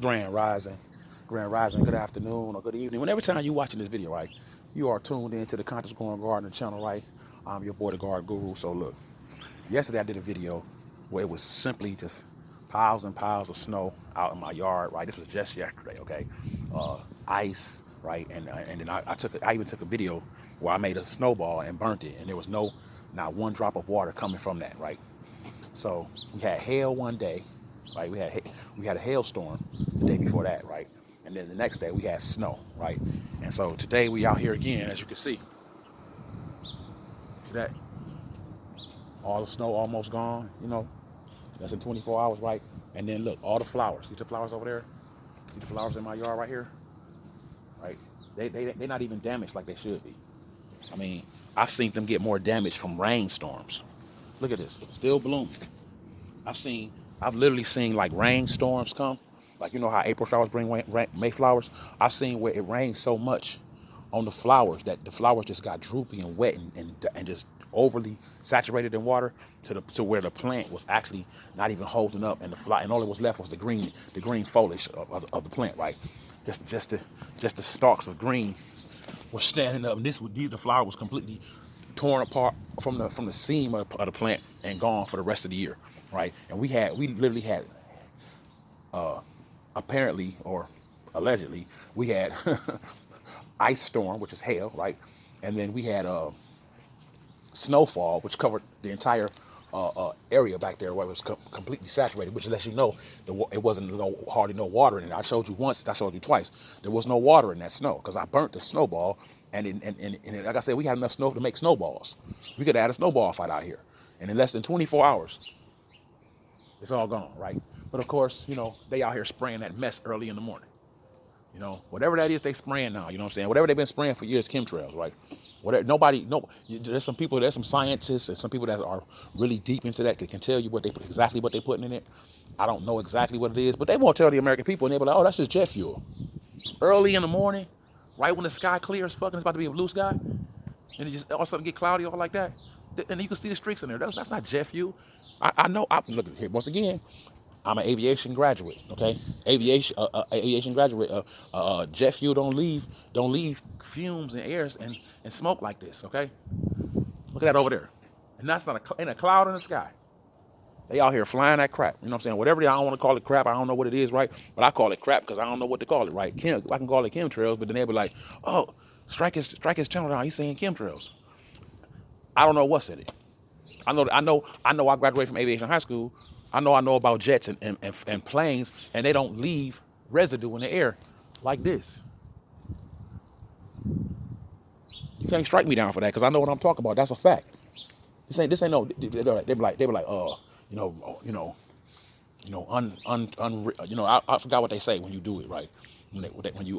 Grand Rising. Grand Rising, good afternoon or good evening. Whenever time you watching this video, right, you are tuned into the Conscious Growing Gardener channel, right? I'm your boy, the Garden Guru. So look, yesterday I did a video where it was simply just piles and piles of snow out in my yard, right? This was just yesterday, okay? Ice, right? And then I even took a video where I made a snowball and burnt it, and there was not one drop of water coming from that, right? So we had hail one day, right? We had a hailstorm the day before that, right? And then the next day we had snow, right? And so today we out here again, as you can see. See that? All the snow almost gone, That's in 24 hours, right? And then look, all the flowers. See the flowers over there? See the flowers in my yard right here? Right? They're not even damaged like they should be. I mean, I've seen them get more damage from rainstorms. Look at this, still blooming. I've literally seen like rainstorms come. Like, you know how April showers bring Mayflowers? I've seen where it rains so much on the flowers that the flowers just got droopy and wet and just overly saturated in water to where the plant was actually not even holding up, and and all that was left was the green foliage of the plant, right? Just the stalks of green were standing up, and the flower was completely torn apart from the seam of the plant and gone for the rest of the year, right? And we literally had apparently or allegedly we had ice storm, which is hail, right? And then we had snowfall, which covered the entire area back there where it was completely saturated, which lets you know it wasn't hardly no water in it. I showed you once, I showed you twice. There was no water in that snow because I burnt the snowball, and like I said, we had enough snow to make snowballs. We could add a snowball fight out here, and in less than 24 hours, it's all gone, right? But of course, they out here spraying that mess early in the morning. Whatever that is they spraying now, you know what I'm saying? Whatever they've been spraying for years, chemtrails, right? Whatever, there's some scientists and some people that are really deep into that can tell you exactly what they're putting in it. I don't know exactly what it is, but they won't tell the American people, and they'll be like, oh, that's just jet fuel. Early in the morning, right when the sky clears, it's about to be a blue sky, and it just all of a sudden get cloudy all like that, and you can see the streaks in there. That's not jet fuel. I know. Look here once again. I'm an aviation graduate, okay? Aviation graduate. Jet fuel don't leave fumes and airs and smoke like this, okay? Look at that over there, and that's not ain't a cloud in the sky. They out here flying that crap, you know what I'm saying? Whatever I don't want to call it crap, I don't know what it is, right? But I call it crap because I don't know what to call it, right? I can call it chemtrails, but then they'll be like, oh, strike his channel down. He's saying chemtrails. I don't know what's in it. I know. I graduated from aviation high school. I know about jets and planes, and they don't leave residue in the air like this. You can't strike me down for that because I know what I'm talking about. That's a fact. This ain't no. They be like, I forgot what they say when you do it, right? When you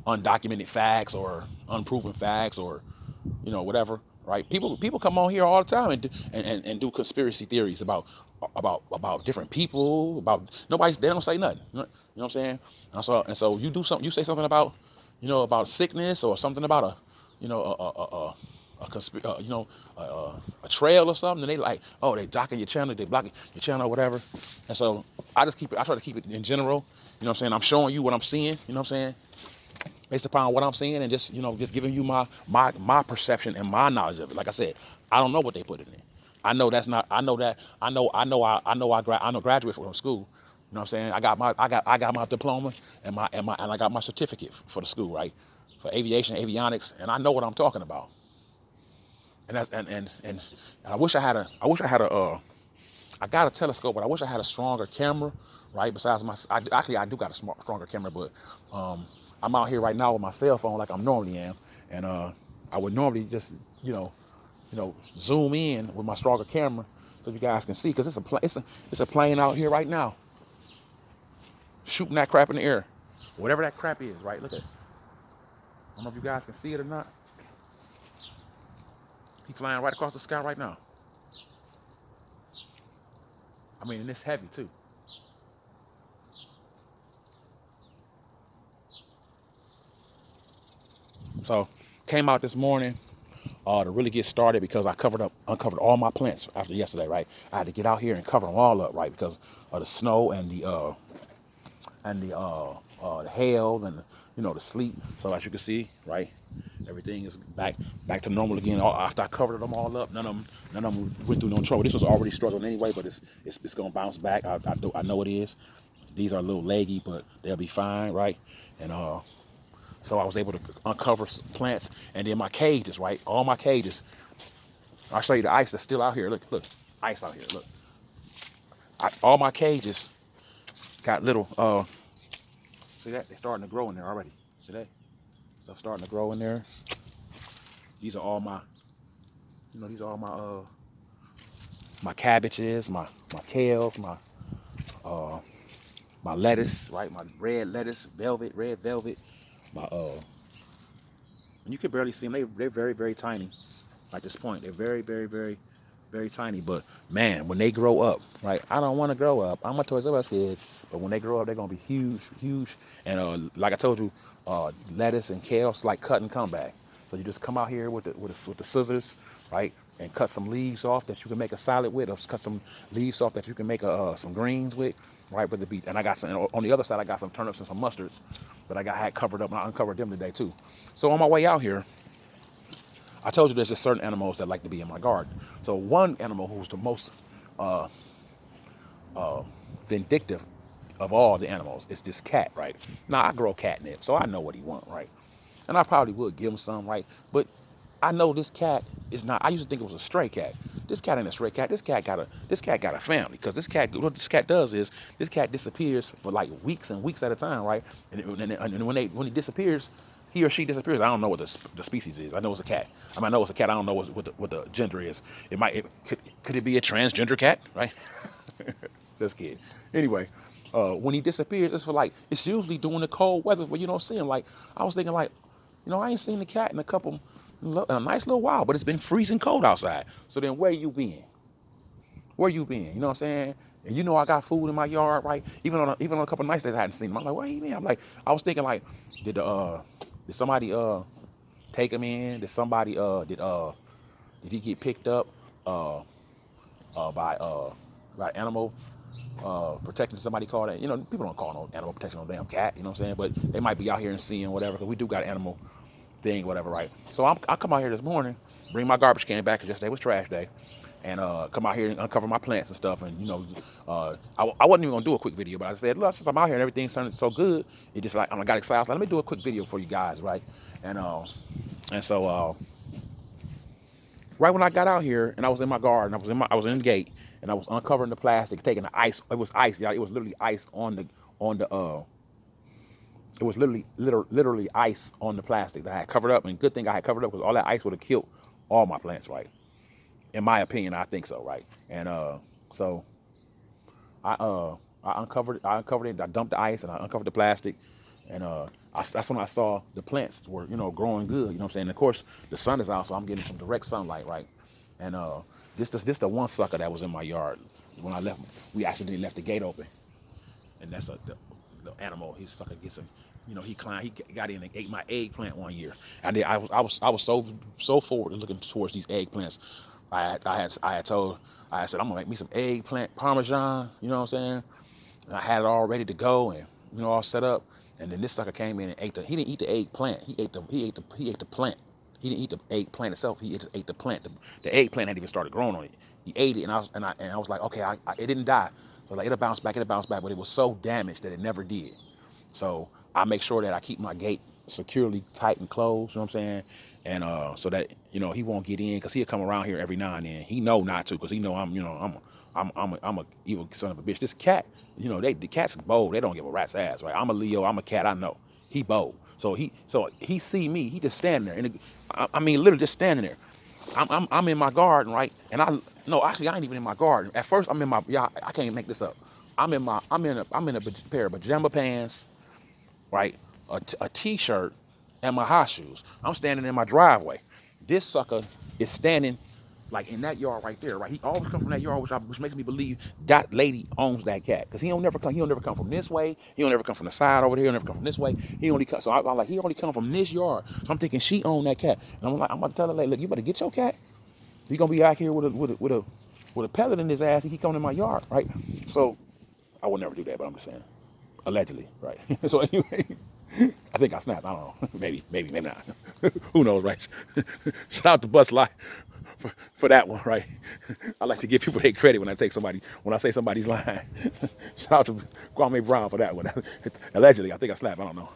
undocumented facts or unproven facts or whatever, right? People come on here all the time and do conspiracy theories about different people, about they don't say nothing. You know what I'm saying? And so you do something, you say something about about sickness or something about a trail or something, and they like, oh, they docking your channel, they blocking your channel or whatever. And so I try to keep it in general. You know what I'm saying? I'm showing you what I'm seeing, you know what I'm saying? Based upon what I'm seeing, and just giving you my perception and my knowledge of it. Like I said, I don't know what they put in it. I know that's not. I know that. I'm a graduate from school. You know what I'm saying? I got my diploma and I got my certificate for the school, right? For avionics, and I know what I'm talking about. And that's and I wish I had a I got a telescope, but I wish I had a stronger camera, right? Besides I do got a stronger camera, but I'm out here right now with my cell phone like I normally am, and I would normally just zoom in with my stronger camera so you guys can see, because it's a plane out here right now shooting that crap in the air, whatever that crap is, right? Look at it. I don't know if you guys can see it or not. He's flying right across the sky right now. I mean, and it's heavy too. So came out this morning to really get started because I uncovered all my plants after yesterday, right? I had to get out here and cover them all up, right? Because of the snow and and the hail and the sleet. So as you can see, right, everything is back to normal again. After I covered them all up, none of them went through no trouble. This was already struggling anyway, but it's gonna bounce back. I know it is. These are a little leggy, but they'll be fine, right? And so I was able to uncover some plants, and then my cages, right? All my cages. I'll show you the ice that's still out here. Look, ice out here. Look, all my cages got little. See that? They're starting to grow in there already. See that? Stuff starting to grow in there. These are all my, these are all my cabbages, my kale, my lettuce, right? My red lettuce, red velvet. My and you can barely see them. They're very, very tiny. At this point, they're very, very, very, very tiny. But man, when they grow up, right? I don't want to grow up. I'm a Toys R Us kid, but when they grow up, they're gonna be huge, huge. And like I told you, lettuce and kale, like cut and come back. So you just come out here with the scissors, right, and cut some leaves off that you can make a salad with, or cut some leaves off that you can make some greens with, right? But and I got some on the other side. I got some turnips and some mustards that I had covered up, and I uncovered them today too. So on my way out here, I told you there's just certain animals that like to be in my garden. So one animal who's the most vindictive of all the animals is this cat, right? Now I grow catnip, so I know what he wants, right? And I probably would give him some, right? But I know this cat is not. I used to think it was a stray cat. This cat ain't a stray cat. This cat got a family. Because what this cat does is this cat disappears for like weeks and weeks at a time, right? And when he disappears, he or she disappears. I don't know what the species is. I know it's a cat. I know it's a cat. I don't know what the gender is. Could it be a transgender cat, right? Just kidding. Anyway, when he disappears, it's usually during the cold weather where you don't see him. Like I was thinking, like, I ain't seen the cat in a nice little while, but it's been freezing cold outside. So then where you been? Where you been? You know what I'm saying? And I got food in my yard, right? Even on a couple of nights days I hadn't seen him. I'm like, where you been? I was thinking like, did somebody take him in? Did somebody did he get picked up by animal protection? Somebody called it. People don't call no animal protection no damn cat. You know what I'm saying? But they might be out here and seeing whatever, because we do got animal thing, whatever, right? So I come out here this morning, bring my garbage can back, because yesterday was trash day, and come out here and uncover my plants and stuff. And I wasn't even gonna do a quick video, but I said, look, since I'm out here and everything's sounding so good, it just like I got excited. I was like, let me do a quick video for you guys, right? And so right when I got out here and I was in my garden, I was in the gate, and I was uncovering the plastic, taking the ice. It was ice, y'all. It was literally ice on the it was literally ice on the plastic that I had covered up. And good thing I had covered up, because all that ice would have killed all my plants, right? In my opinion, I think so, right? And so I uncovered it. I dumped the ice and I uncovered the plastic, and that's when I saw the plants were growing good. You know what I'm saying? And of course, the sun is out, so I'm getting some direct sunlight, right? And this the one sucker that was in my yard when I left. We accidentally left the gate open, and that's the animal. He sucker gets him. He climbed. He got in and ate my eggplant one year. And I was so forward to looking towards these eggplants. I said I'm gonna make me some eggplant parmesan. You know what I'm saying? And I had it all ready to go and all set up. And then this sucker came in and ate he didn't eat the eggplant. He ate the plant. He didn't eat the eggplant itself. He just ate the plant. The eggplant hadn't even started growing on it. He ate it, and I was like, okay, it didn't die. So like it'll bounce back, but it was so damaged that it never did. So I make sure that I keep my gate securely tight and closed. You know what I'm saying? And so that he won't get in, because he'll come around here every now and then. He know not to, because he know I'm a evil son of a bitch. This cat, the cat's bold. They don't give a rat's ass, right? I'm a Leo. I'm a cat. I know. He bold. So he see me. He just standing there, and I mean literally just standing there. I'm in my garden, right? And actually I ain't even in my garden. At first I'm in my, yeah, I can't make this up. I'm in a pair of pajama pants, right? A t-shirt and my high shoes. I'm standing in my driveway. This sucker is standing like in that yard right there, right? He always come from that yard, which makes me believe that lady owns that cat, because he don't never come from this way. He don't ever come from the side over here. He'll never come from this way. He only come. So I'm like, he only come from this yard. So I'm thinking she owned that cat, and I'm about to tell her, like, look, you better get your cat. He's gonna be out here with a pellet in his ass. He come in my yard, right? So I would never do that, but I'm just saying. Allegedly, right? So anyway, I think I snapped. I don't know. Maybe not. Who knows, right? Shout out to Bust Light for that one, right? I like to give people their credit when I say somebody's lying. Shout out to Kwame Brown for that one. Allegedly, I think I slapped. I don't know.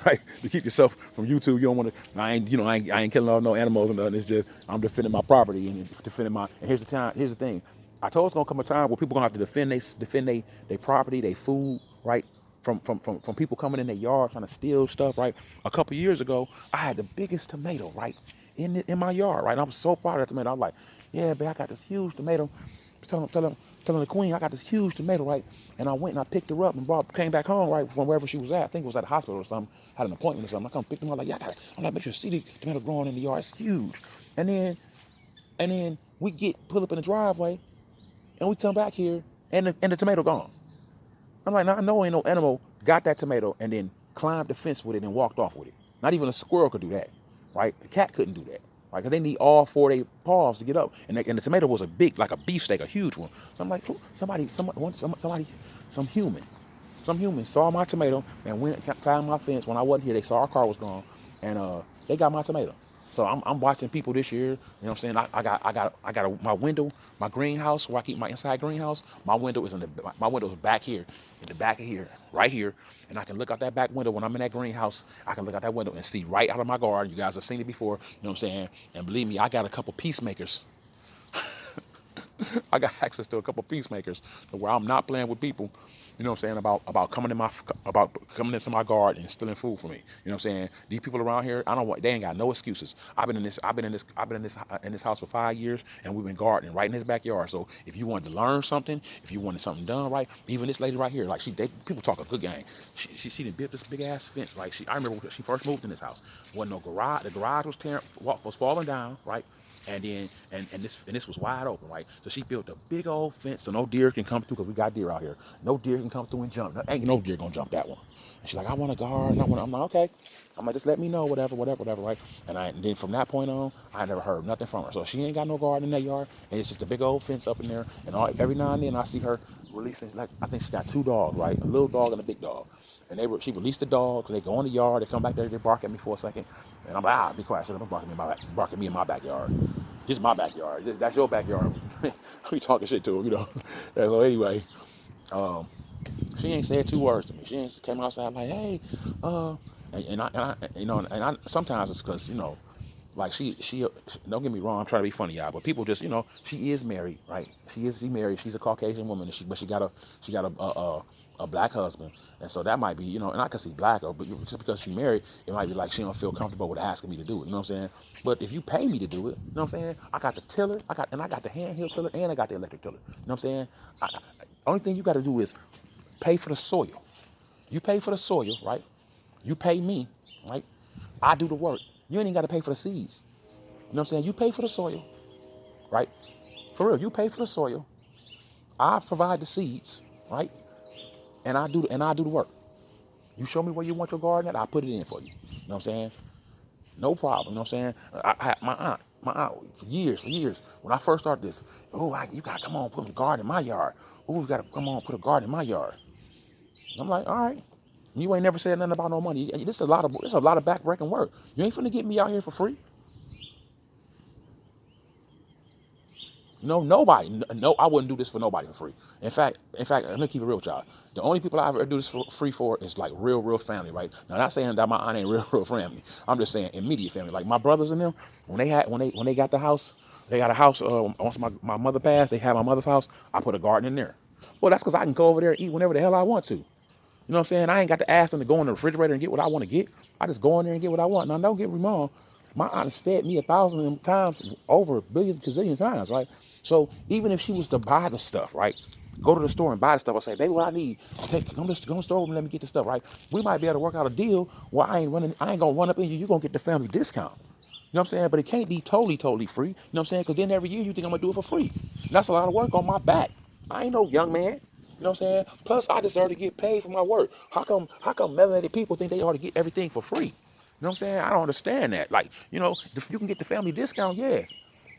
Right? To keep yourself from YouTube, you don't want to. I ain't killing all no animals and nothing. It's just I'm defending my property and defending my. And here's the time. Here's the thing. I told it's gonna come a time where people gonna have to defend they property, they food, right? From people coming in their yard trying to steal stuff, right? A couple years ago, I had the biggest tomato, right, in my yard, right? I'm so proud of that tomato. I'm like, yeah, babe, I got this huge tomato. Telling the queen I got this huge tomato, right? And I went and I picked her up and came back home, right, from wherever she was at. I think it was at the hospital or something. Had an appointment or something. I come pick them up, like, yeah, I got it. I'm like, make sure you see the tomato growing in the yard. It's huge. And then we pull up in the driveway, and we come back here, and the tomato gone. I'm like, I know ain't no animal got that tomato and then climbed the fence with it and walked off with it. Not even a squirrel could do that, right? The cat couldn't do that, right? Because they need all 4 of their paws to get up. And the tomato was a big, like a beefsteak, a huge one. So I'm like, some human saw my tomato and went and climbed my fence when I wasn't here. They saw our car was gone, and they got my tomato. So I'm watching people this year. You know what I'm saying? I got my window, my greenhouse where I keep my inside greenhouse. My window is my window is back here, in the back of here, right here, and I can look out that back window when I'm in that greenhouse. I can look out that window and see right out of my garden. You guys have seen it before. You know what I'm saying? And believe me, I got a couple peacemakers. I got access to a couple peacemakers where I'm not playing with people. You know what I'm saying, about coming into my garden and stealing food from me. You know what I'm saying? These people around here, they ain't got no excuses. I've been in this house for 5 years, and we've been gardening right in his backyard. So if you wanted to learn something, if you wanted something done right, even this lady right here, like people talk a good game. She done built this big ass fence. Like I remember when she first moved in this house, wasn't no garage. The garage was falling down, right? And then this was wide open, right? So she built a big old fence so no deer can come through, because we got deer out here. No deer can come through and jump. Ain't no deer gonna jump that one. And she's like, I want a garden. I'm like, okay. I'm like, just let me know, whatever, right? And then from that point on, I never heard nothing from her. So she ain't got no garden in that yard, and it's just a big old fence up in there. And every now and then I see her releasing, like, I think she got 2 dogs, right? A little dog and a big dog. And she released the dogs. They go in the yard. They come back there. They bark at me for a second. And I'm like, be quiet. Shut up. Barking me in my backyard. This is my backyard. That's your backyard. We talking shit to him, you know. And so anyway, she ain't said 2 words to me. She ain't came outside like, hey, and I sometimes it's because, you know, like she don't get me wrong, I'm trying to be funny, y'all, but people just, you know, she is married, right? She married. She's a Caucasian woman, but she got a black husband, and so that might be, you know, and I can see black, but just because she married, it might be like she don't feel comfortable with asking me to do it. You know what I'm saying? But if you pay me to do it, you know what I'm saying? I got the tiller, I got the handheld tiller, and I got the electric tiller. You know what I'm saying? Only thing you got to do is pay for the soil. You pay for the soil, right? You pay me, right? I do the work. You ain't even got to pay for the seeds. You know what I'm saying? You pay for the soil, right? For real, you pay for the soil. I provide the seeds, right? And I do the work. You show me where you want your garden at, I put it in for you. You know what I'm saying? No problem. You know what I'm saying? My aunt, for years, when I first started this, you gotta come on, put a garden in my yard. Oh, you gotta come on, put a garden in my yard. I'm like, all right. You ain't never said nothing about no money. This is a lot of back-breaking work. You ain't finna get me out here for free. No, nobody. No, I wouldn't do this for nobody for free. In fact, let me keep it real with y'all. The only people I ever do this for free for is like real family, right? Now, not saying that my aunt ain't real family. I'm just saying immediate family. Like my brothers and them, when they got the house, they got a house. Once my mother passed, they had my mother's house. I put a garden in there. Well, that's because I can go over there and eat whenever the hell I want to. You know what I'm saying? I ain't got to ask them to go in the refrigerator and get what I want to get. I just go in there and get what I want. Now, don't get me wrong. My aunt has fed me 1,000 times, over a billion, gazillion times, right? So even if she was to buy the stuff, right? Go to the store and buy the stuff. I say, baby, what I need, come to the store and let me get the stuff, right? We might be able to work out a deal where I ain't gonna run up in you. You're gonna get the family discount. You know what I'm saying? But it can't be totally free. You know what I'm saying? Because then every year you think I'm gonna do it for free. And that's a lot of work on my back. I ain't no young man. You know what I'm saying? Plus, I deserve to get paid for my work. How come melanated people think they ought to get everything for free? You know what I'm saying? I don't understand that. Like, you know, if you can get the family discount, yeah.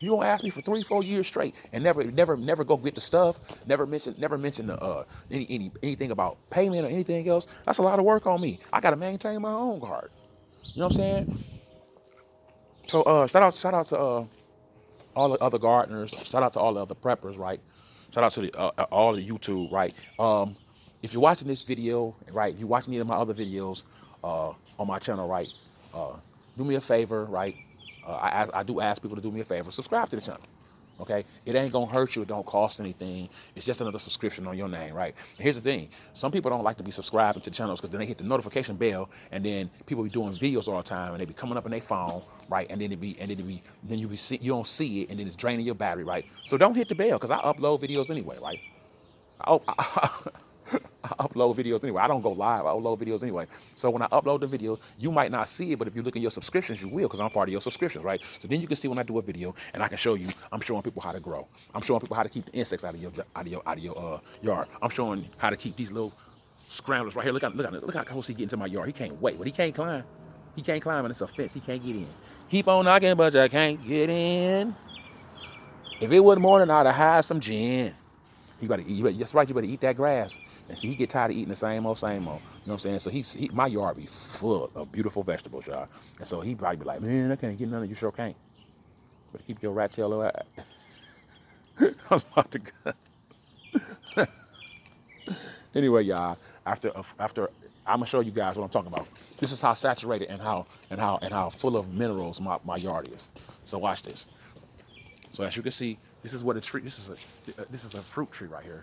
You gonna ask me for 3-4 years straight and never go get the stuff, never mention the anything about payment or anything else. That's a lot of work on me. I gotta maintain my own garden. You know what I'm saying? So shout out to all the other gardeners. Shout out to all the other preppers, right? Shout out to all the YouTube, right? If you're watching this video, right? If you're watching any of my other videos on my channel, right? Uh, do me a favor, right? I do ask people to do me a favor. Subscribe to the channel. Okay, it ain't gonna hurt you. It don't cost anything. It's just another subscription on your name, right? And here's the thing: some people don't like to be subscribing to channels because then they hit the notification bell, and then people be doing videos all the time, and they be coming up in their phone, right? And then you don't see it, and then it's draining your battery, right? So don't hit the bell because I upload videos anyway, right? I upload videos anyway. I don't go live. I upload videos anyway. So when I upload the video, you might not see it, but if you look at your subscriptions, you will, because I'm part of your subscriptions, right? So then you can see when I do a video, and I can show you. I'm showing people how to grow. I'm showing people how to keep the insects out of your yard. I'm showing how to keep these little scramblers right here. Look how close he get into my yard. He can't wait, but he can't climb. He can't climb, and it's a fence. He can't get in. Keep on knocking, but I can't get in. If it wasn't morning, I'd have had some gin. That's right, you better eat that grass. And see, he get tired of eating the same old. You know what I'm saying? So my yard be full of beautiful vegetables, y'all. And so he probably be like, man, I can't get none of you. Sure can't. But keep your rat tail away. I'm about to go. Anyway, y'all, after I'm gonna show you guys what I'm talking about. This is how saturated and how full of minerals my yard is. So watch this. So as you can see, this is what a tree. This is a fruit tree right here.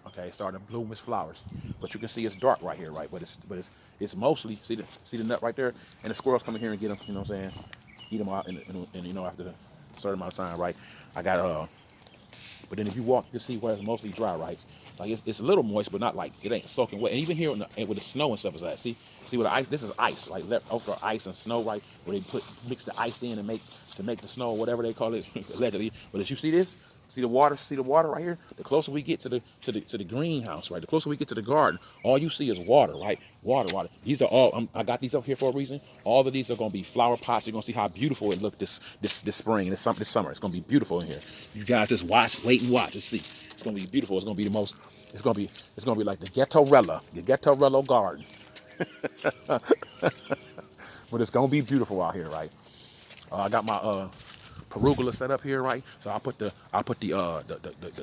Okay, it's starting to bloom its flowers, but you can see it's dark right here, right? But it's mostly see the nut right there, and the squirrels come in here and get them. You know what I'm saying? Eat them out, and you know after the certain amount of time, right? I got But then if you walk, you can see where it's mostly dry, right? Like it's a little moist, but not like it ain't soaking wet. And even here with the snow and stuff is that. See with the ice. This is ice, like left over ice and snow, right? Where they mix the ice in and make the snow, or whatever they call it, allegedly. But as you see this, see the water right here. The closer we get to the greenhouse, right? The closer we get to the garden, all you see is water, right? Water. These are all. I got these up here for a reason. All of these are gonna be flower pots. You're gonna see how beautiful it looked this spring, this summer. It's gonna be beautiful in here. You guys just wait and watch and see. It's gonna be beautiful. It's gonna be the most. It's gonna be like the Ghettorella garden. But it's gonna be beautiful out here, right? I got my pergola set up here, right? So I put the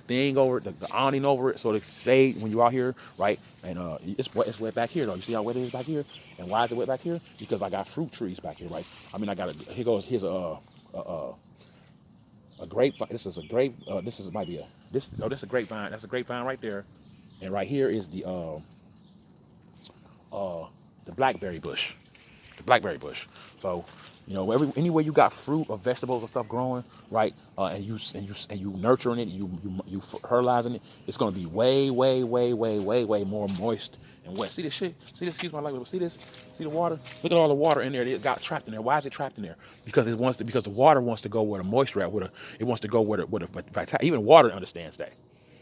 thing over it, the awning over it, so the shade when you're out here, right? And it's wet back here though. You see how wet it is back here? And why is it wet back here? Because I got fruit trees back here, right? I mean, here's a grapevine. This is a grape. This is a grapevine. That's a grapevine right there. And right here is the blackberry bush. The blackberry bush. So, you know, anywhere you got fruit or vegetables or stuff growing, right? And you nurturing it, you fertilizing it, it's gonna be way more moist and wet. See this shit? See this? Excuse my language. See this? See the water? Look at all the water in there. It got trapped in there. Why is it trapped in there? Because the water wants to go where the moisture at. It wants to go where the even water understands that.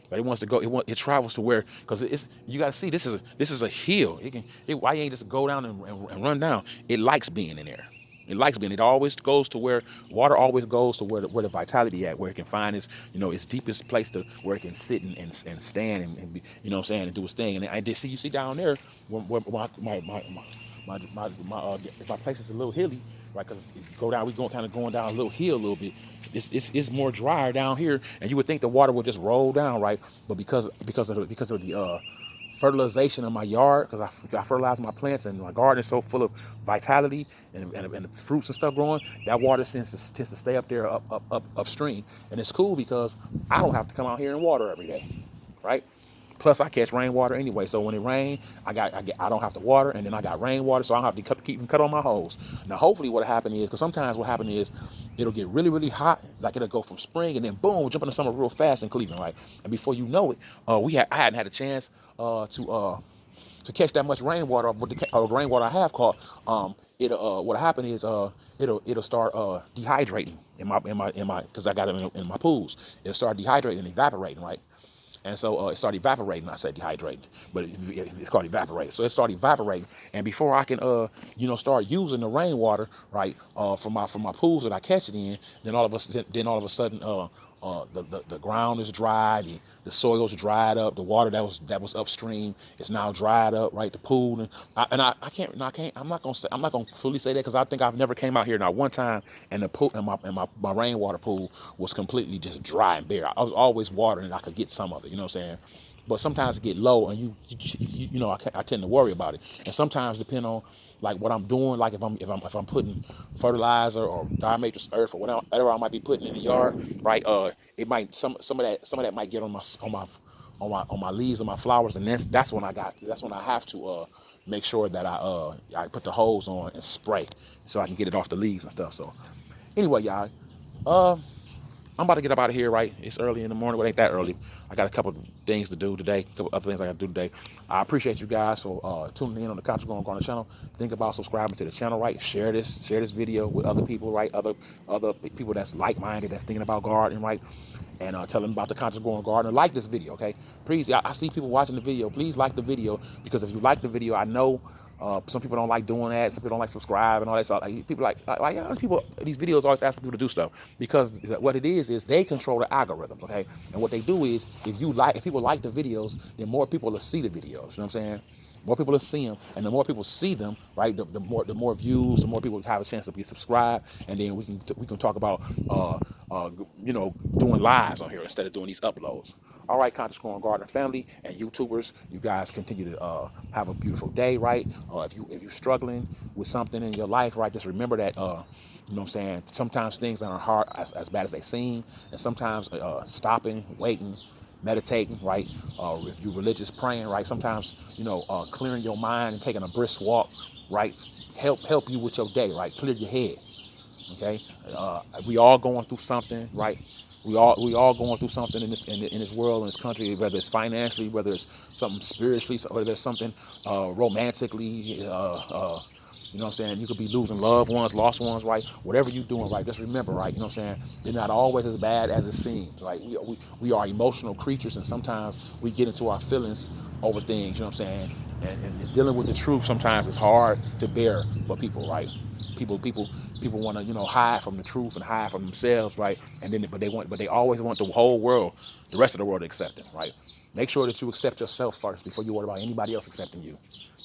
But it wants to go. It travels to where, because you got to see this is a hill. Why you ain't just go down and run down? It likes being in there. It always goes to where water always goes to where the vitality at, where it can find its deepest place to where it can sit and stand and be, you know what I'm saying, and do its thing. And I did see, you see down there where my place is a little hilly, right? Because we going down a little hill a little bit. It's more drier down here, and you would think the water would just roll down, right? But because of the fertilization of my yard, because I fertilize my plants and my garden is so full of vitality and the fruits and stuff growing, that water tends to stay up there upstream, and it's cool because I don't have to come out here and water every day, right? Plus, I catch rainwater anyway, so when it rains, I don't have to water, and then I got rainwater, so I don't have to keep cut on my hose. Now, hopefully, what happen is, because sometimes what happen is, it'll get really hot, like it'll go from spring, and then boom, jump into summer real fast in Cleveland, right? And before you know it, I hadn't had a chance to catch that much rainwater with the rainwater I have caught. What happened is it'll start dehydrating in my because I got it in my pools. It'll start dehydrating and evaporating, right? And so it started evaporating. I said dehydrating, but it's called evaporate. So it started evaporating, and before I can start using the rainwater, right, for my pools that I catch it in, then all of a sudden the ground is dry, the soil's dried up, the water that was upstream is now dried up, right? The pool, I'm not gonna fully say that, because I think I've never came out here not one time and the pool and my rainwater pool was completely just dry and bare. I was always watering and I could get some of it, you know what I'm saying? But sometimes it get low, and I tend to worry about it. And sometimes, depending on like what I'm doing, like if I'm putting fertilizer or diatomaceous earth or whatever I might be putting in the yard, right? It might some of that might get on my leaves and my flowers, and that's when I have to make sure that I put the hose on and spray so I can get it off the leaves and stuff. So anyway, y'all, I'm about to get up out of here, right? It's early in the morning. Well, it ain't that early. I got a couple of things to do today, a couple other things I got to do today. I appreciate you guys for tuning in on the Conscious Growing Gardener channel. Think about subscribing to the channel, right? Share this video with other people, right? Other people that's like-minded, that's thinking about gardening, right? And tell them about the Conscious Growing Gardener. Like this video, okay? Please, I see people watching the video. Please like the video, because if you like the video, I know some people don't like doing that. Some people don't like subscribe and all that stuff. Like, people these videos always ask people to do stuff, because what it is they control the algorithms, okay? And what they do is, if people like the videos, then more people will see the videos. You know what I'm saying? More people will see them, and the more people see them, right? The more views, the more people have a chance to be subscribed, and then we can talk about doing lives on here instead of doing these uploads. All right, Conscious Growing Gardener family and YouTubers, you guys continue to have a beautiful day, right? If you're struggling with something in your life, right, just remember that you know what I'm saying, sometimes things aren't hard as bad as they seem, and sometimes stopping, waiting, meditating, right? If you're religious, praying, right? Sometimes, clearing your mind and taking a brisk walk, right? Help you with your day, right? Clear your head, okay? We all going through something, right? We all going through something in this world, in this country, whether it's financially, whether it's something spiritually, whether it's something romantically, you know what I'm saying? You could be losing loved ones, lost ones, right? Whatever you're doing, right? Just remember, right? You know what I'm saying? They're not always as bad as it seems, right? We are emotional creatures, and sometimes we get into our feelings over things, you know what I'm saying? And dealing with the truth sometimes is hard to bear for people, right? People want to, hide from the truth and hide from themselves, right? And then, but they always want the whole world, the rest of the world, to accept them, right? Make sure that you accept yourself first before you worry about anybody else accepting you.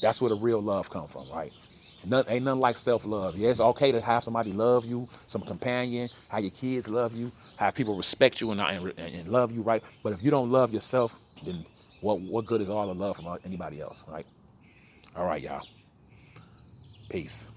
That's where the real love comes from, right? Ain't nothing like self-love. Yeah, it's okay to have somebody love you, some companion, have your kids love you, have people respect you and love you, right? But if you don't love yourself, then what good is all the love from anybody else, right? All right, y'all. Peace.